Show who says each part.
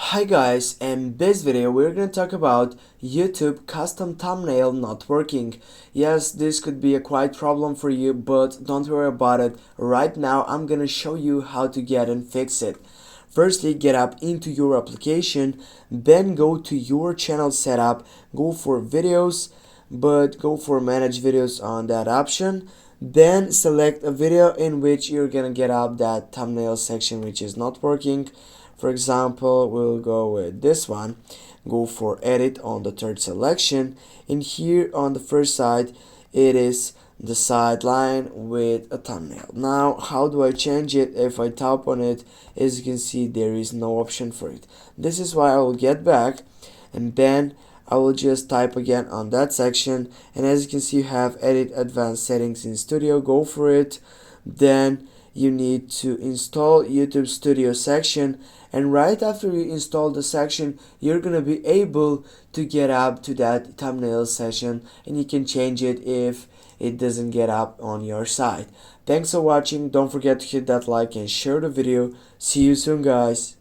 Speaker 1: Hi guys, in this video we're gonna talk about YouTube custom thumbnail not working. Yes, this could be a quite problem for you, but don't worry about it. Right now I'm gonna show you how to get and fix it. Firstly, get up into your application, then go to your channel setup, go for videos, but go for manage videos on that option. Then select a video in which you're gonna get up that thumbnail section which is not working. For example, we'll go with this one. Go for edit on the third selection, and here on the first side it is the sideline with a thumbnail. Now how do I change it? If I tap on it, as you can see, there is no option for it. This is why I will get back, and then I will just type again on that section, and as you can see, you have edit advanced settings in Studio. Go for it. Then you need to install YouTube Studio section, and right after you install the section, you're gonna be able to get up to that thumbnail section, and you can change it if it doesn't get up on your side. Thanks for watching. Don't forget to hit that like and share the video. See you soon, guys.